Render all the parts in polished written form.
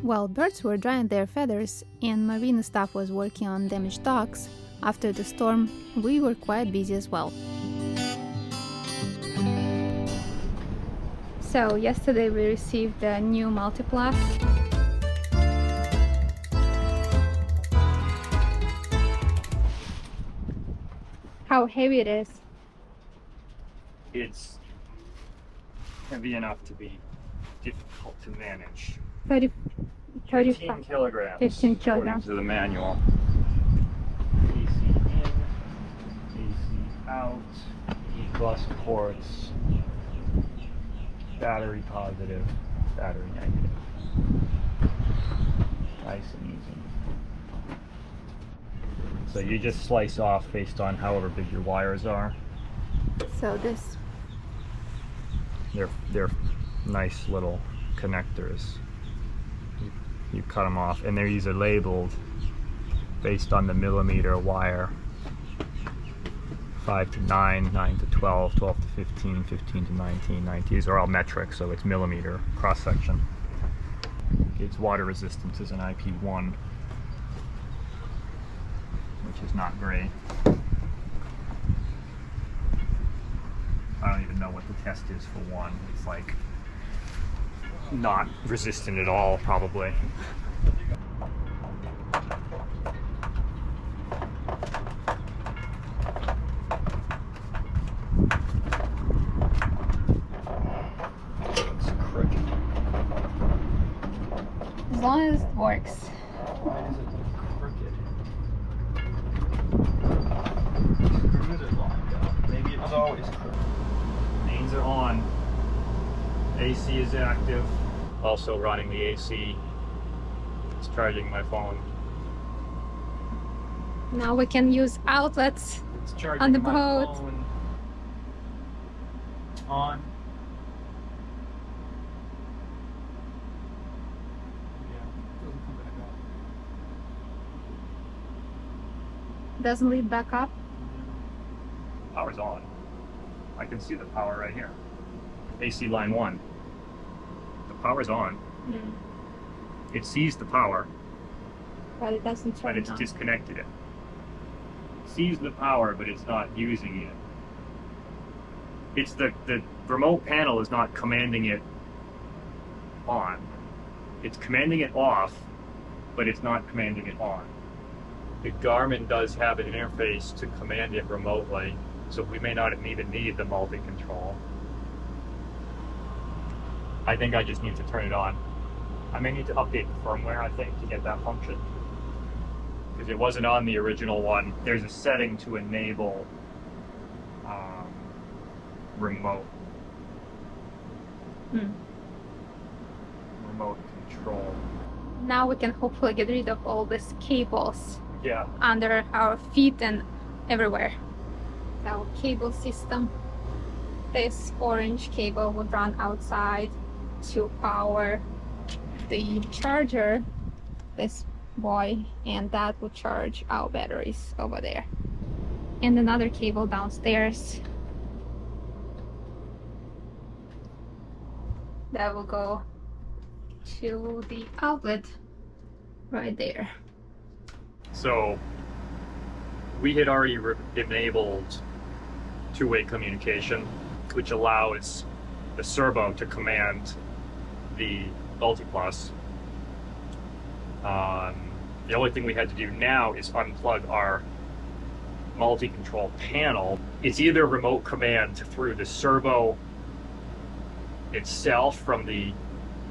While birds were drying their feathers and marine staff was working on damaged docks, after the storm, we were quite busy as well. So yesterday we received a new multiplus. How heavy it is? It's heavy enough to be difficult to manage. 15 kilograms. 15 According kilograms. to the manual. AC in, AC out, E+ ports, battery positive, battery negative. Nice and easy. So you just slice off based on however big your wires are. So this. They're nice little connectors. You cut them off, and these are labeled based on the millimeter wire. 5 to 9, 9 to 12, 12 to 15, 15 to 19, 19. These are all metric, so it's millimeter cross section. Its water resistance is an IP1, which is not great. I don't even know what the test is for one. It's like not resistant at all, probably. It's crooked. As long as it works. Why is it crooked? Screws are locked up. Maybe it was always crooked. Mains are on. AC is active. Also running the AC. It's charging my phone. Now we can use outlets It's charging on the my boat. phone. On. Doesn't lead back up. Power's on. I can see the power right here. AC line 1. The power's on. It sees the power, But it doesn't turn but it's on. disconnected it. It sees the power, but it's not using it. It's the remote panel is not commanding it on. It's commanding it off, but it's not commanding it on. The Garmin does have an interface to command it remotely, so we may not even need the multi-control. I think I just need to turn it on. I may need to update the firmware, I think, to get that function. Because it wasn't on the original one. There's a setting to enable remote control. Now we can hopefully get rid of all these cables Yeah. under our feet and everywhere. Our cable system. This orange cable would run outside to power the charger, this boy, and that would charge our batteries over there. And another cable downstairs that will go to the outlet right there. So we had already enabled two-way communication, which allows the servo to command the multiplus. The only thing we had to do now is unplug our multi-control panel. It's either remote command through the servo itself from the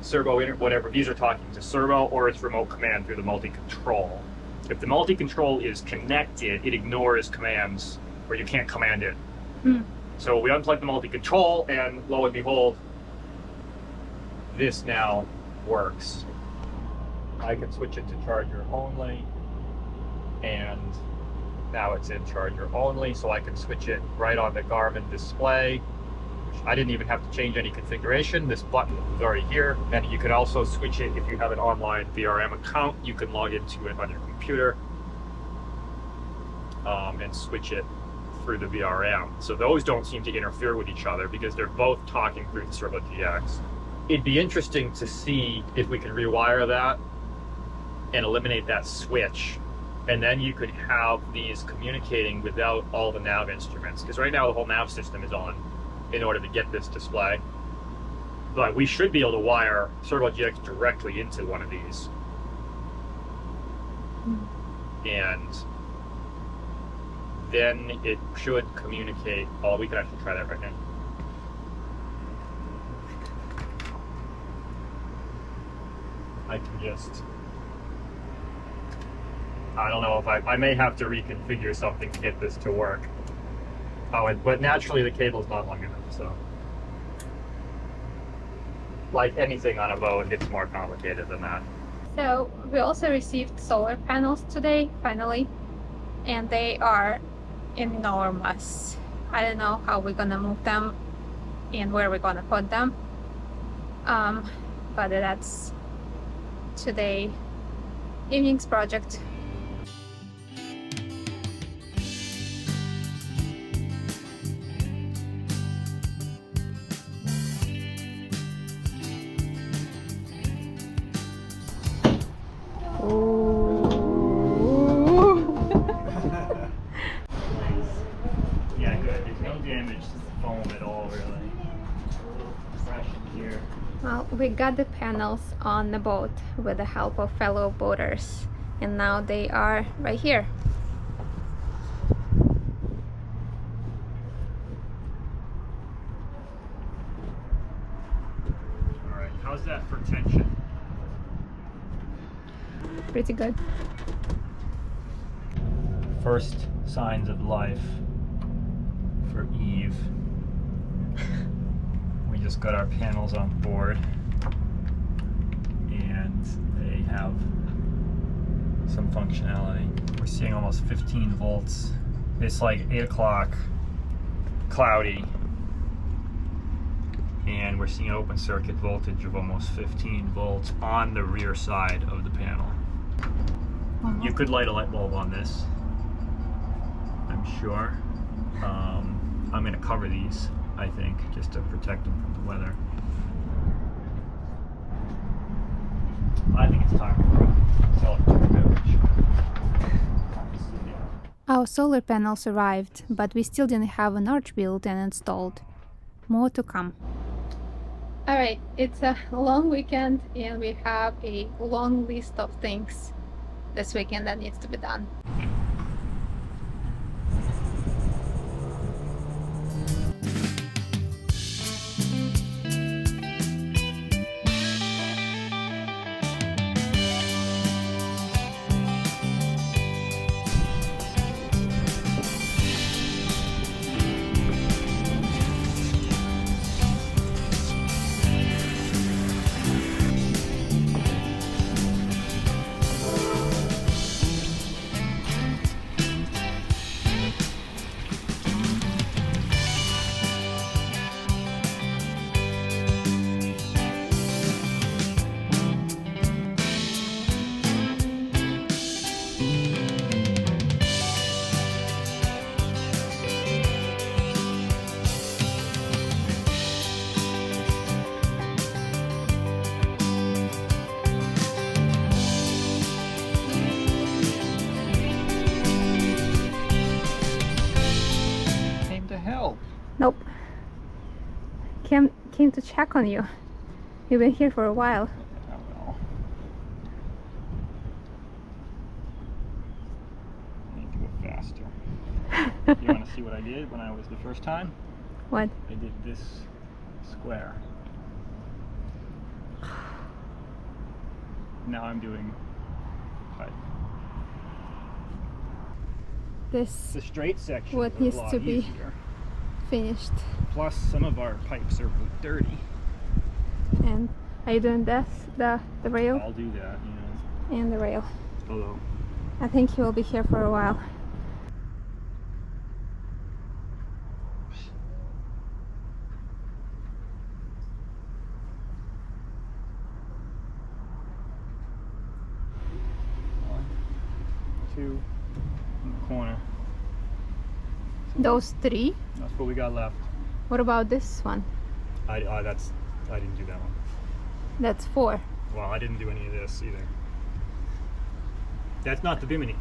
servo, whatever, these are talking to servo, or it's remote command through the multi-control. If the multi-control is connected, it ignores commands, or you can't command it. So we unplug the multi-control, and lo and behold, this now works. I can switch it to charger only, and now it's in charger only, so I can switch it right on the Garmin display. I didn't even have to change any configuration. This button is already here, and you can also switch it if you have an online VRM account. You can log into it on your computer and switch it through the VRM. So those don't seem to interfere with each other because they're both talking through the Servo GX. it'd be interesting to see if we can rewire that and eliminate that switch, and then you could have these communicating without all the nav instruments, because right now the whole nav system is on in order to get this display. But we should be able to wire Circle GX directly into one of these. And then it should communicate. Oh, we could actually try that right now. I can just, I don't know if I may have to reconfigure something to get this to work. Oh, but naturally the cable's not long enough, so. Like anything on a boat, it's more complicated than that. So we also received solar panels today, finally, and they are enormous. I don't know how we're gonna move them and where we're gonna put them, but that's today evening's project. Yeah, good. There's no damage to the foam at all, really. Fresh in here. Well, we got the panels on the boat with the help of fellow boaters, and now they are right here. All right, how's that for tension? Pretty good. First signs of life for Eve. We just got our panels on board and they have some functionality. We're seeing almost 15 volts. It's like 8 o'clock, cloudy, and we're seeing an open circuit voltage of almost 15 volts on the rear side of the panel. You could light a light bulb on this, I'm sure. I'm going to cover these, I think, just to protect them from the weather. I think it's time for a celebratory beverage. Our solar panels arrived, but we still didn't have an arch built and installed. More to come. Alright, it's a long weekend and we have a long list of things this weekend that needs to be done. Nope. Came to check on you. You've been here for a while. Oh well. I need to go faster. You want to see what I did when I was the first time? What? I did this square. Now I'm doing pipe. This The straight section what is a needs lot to be easier. finished. Plus, some of our pipes are dirty. And are you doing this? The rail? I'll do that, you know. And the rail. Hello. I think he will be here for a while. One, two, in the corner. Those three? That's what we got left. What about this one? I didn't do that one. That's 4. Well, I didn't do any of this either. That's not the Bimini.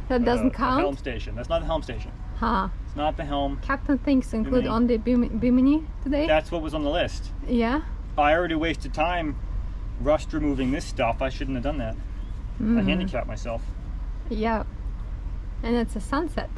That doesn't The helm count? station. That's not the helm station. Huh. It's not the helm. Captain things include Bimini. on the Bimini today? That's what was on the list. Yeah? I already wasted time rust removing this stuff. I shouldn't have done that. I handicapped myself. Yeah. And it's a sunset.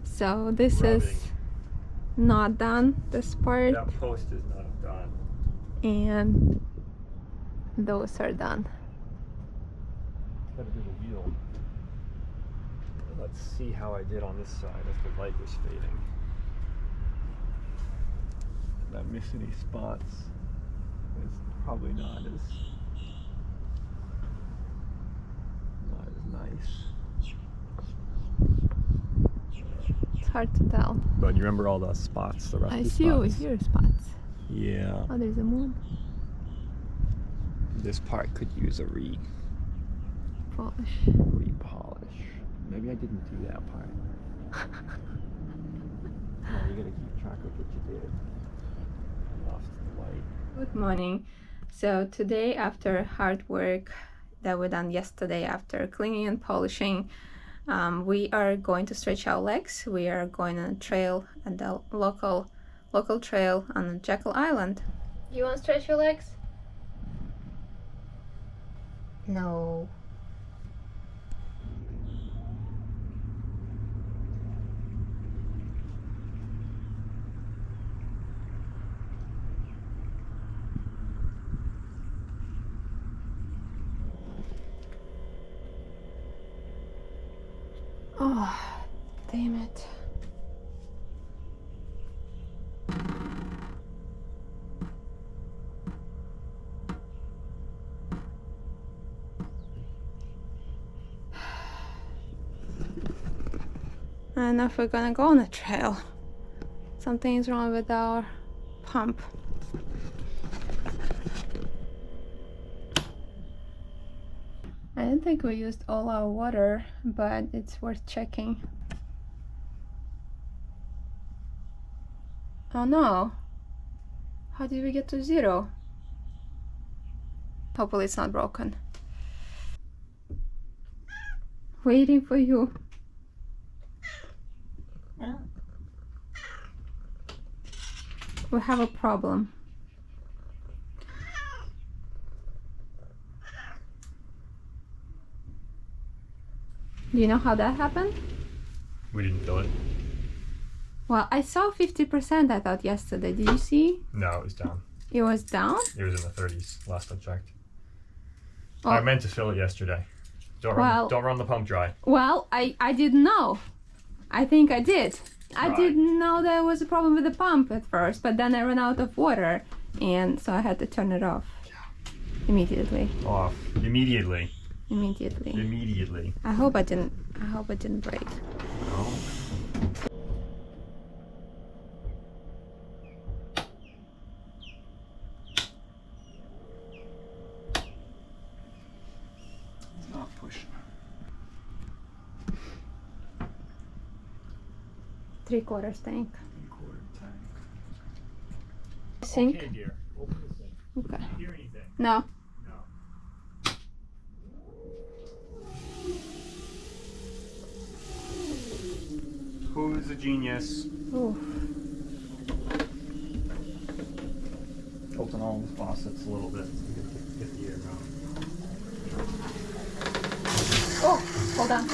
So this is not done, this part, That post is not done. and those are done. Gotta do the wheel. Let's see how I did on this side as the light was fading. Did I miss any spots? It's probably not as nice. It's hard to tell. But you remember all the spots, the rusty I spots? see over here spots. Yeah. Oh, there's a moon. This part could use a Polish. re-polish. Maybe I didn't do that part. No, you gotta keep track of what you did. I lost the light. Good morning. So today, after hard work that we done yesterday, after cleaning and polishing, we are going to stretch our legs. We are going on a trail at the local trail on Jekyll Island. You want to stretch your legs? No. Oh, damn it. I don't know if we're gonna go on a trail. Something is wrong with our pump. I don't think we used all our water, but it's worth checking. Oh no! How did we get to 0? Hopefully it's not broken. Waiting for you. We have a problem. Do you know how that happened? We didn't fill it. Well, I saw 50% I thought yesterday. Did you see? No, it was down. It was down? It was in the 30s last I checked. Oh. I meant to fill it yesterday. Don't run the pump dry. Well, I didn't know. I think I did. I Right. didn't know there was a problem with the pump at first, but then I ran out of water, and so I had to turn it off. Immediately. Off. Immediately. Immediately. Immediately. I hope it didn't break. No. It's not pushing. 3/4 tank. 3/4 tank. Sink? Okay, dear. Open the sink. Okay. Did you hear anything? No. No. Who's a genius? Ooh. Open all the faucets a little bit so we get the air out. Oh, hold on.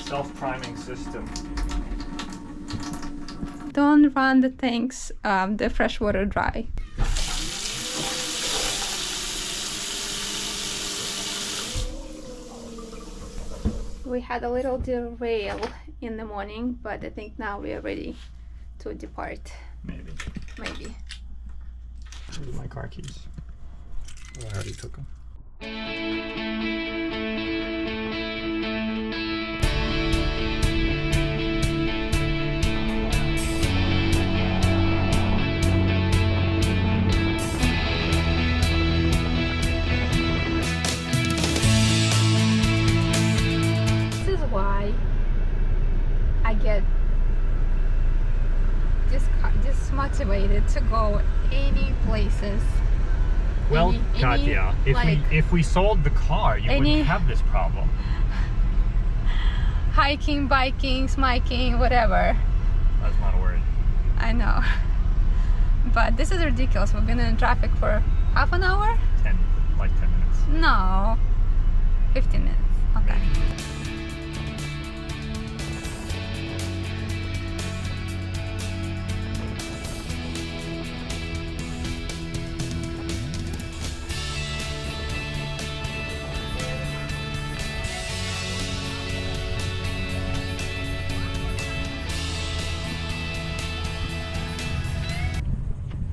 Self-priming system. don't run the tanks, the fresh water dry. We had a little derail in the morning, but I think now we are ready to depart. Maybe. Maybe. Where's my car keys? Oh, I already took them. This is why I get dismotivated to go any places. Well, Katya, if we sold the car, you wouldn't have this problem. Hiking, biking, smiking, whatever. That's not a word. I know. But this is ridiculous. We've been in traffic for half an hour? 10 minutes. No. 15 minutes. Okay.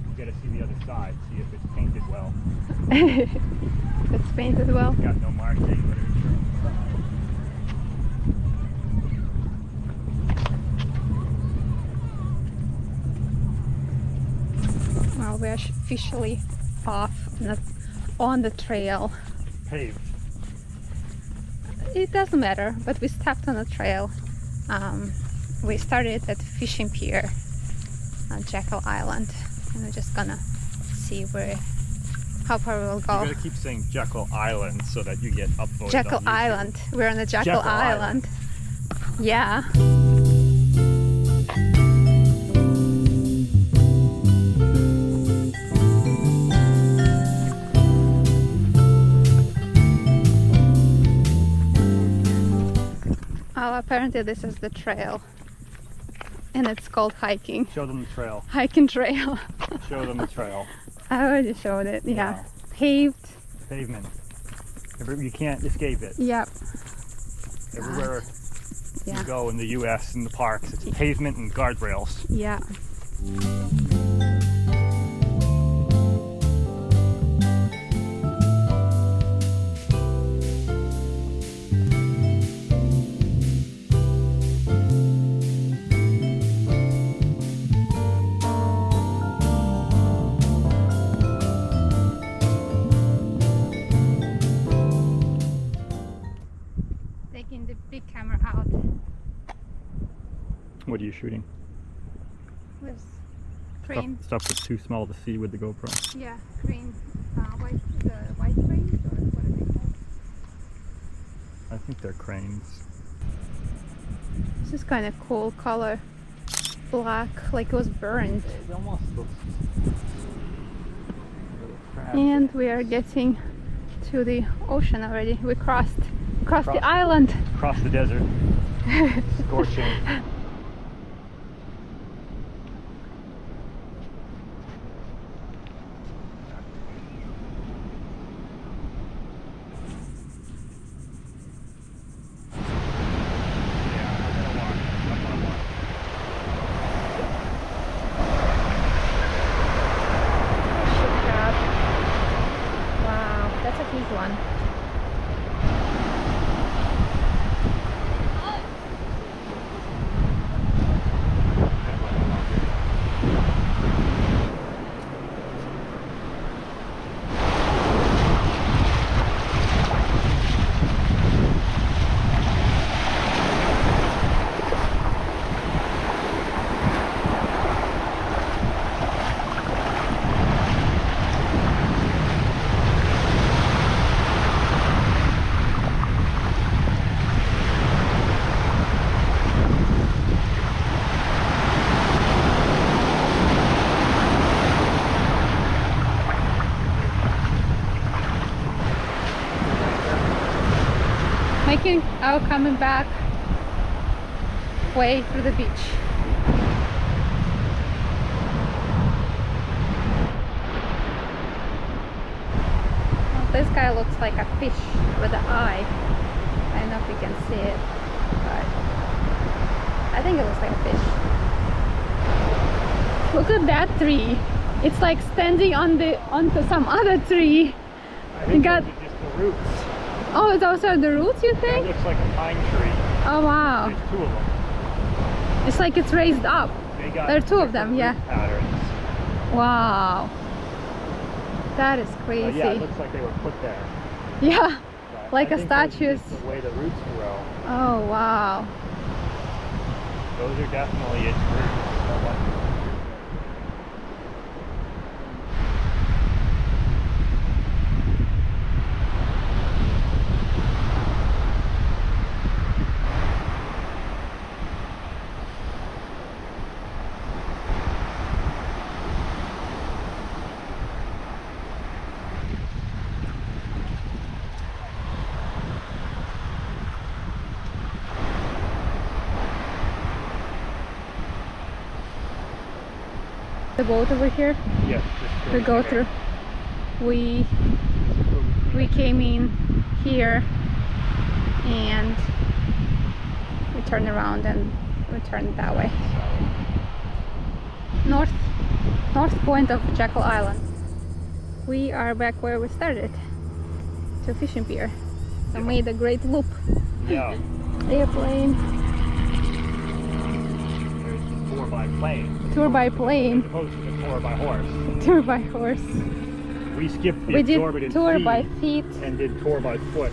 You gotta see the other side, see if it's painted well. It's painted well. Got no marking, but Well, we're officially off on the trail. paved. It doesn't matter, but we stepped on a trail. We started at fishing pier on Jekyll Island, and we're just gonna see how far we'll go. You gotta keep saying Jekyll Island so that you get upvoted. Jekyll on YouTube. Island. We're on the Jekyll Island. Yeah. Oh, apparently this is the trail, and it's called hiking. Show them the trail. Hiking trail. Show them the trail. I already showed it. Yeah. Yeah. Paved. Pavement. You can't escape it. Yep. Everywhere Yeah. you go in the U.S. in the parks, it's pavement and guardrails. Yeah. Taking the big camera out. What are you shooting? With crane. Stuff that's too small to see with the GoPro. Yeah, crane. White cranes, or what are they called? I think they're cranes. This is kind of cool color. Black, like it was burned. It almost looks. And we are getting to the ocean already. We crossed the island. Across the desert. Scorching. Wow, that's a big one. Making our coming back way through the beach. This guy looks like a fish with an eye. I don't know if you can see it, but I think it looks like a fish. Look at that tree. It's like standing on onto some other tree. I think those are just the roots. Oh, those are the roots, you think? It looks like a pine tree. Oh wow. There's two of them. It's like it's raised up. There are two of them, yeah. Patterns. Wow. That is crazy. Yeah, it looks like they were put there. Yeah, But like I a think those are statue. just the way the roots grow. Oh wow. Those are definitely its roots. The boat over here. Yes. We go through. We came in here and we turn around and we turn that way. North point of Jekyll Island. We are back where we started, to fishing pier. So made a great loop. Yeah. Airplane. There's the tour by plane. Tour by As plane. opposed to the tour by horse. Tour by horse. We skipped the We did exorbitant tour fee by feet. and did tour by foot.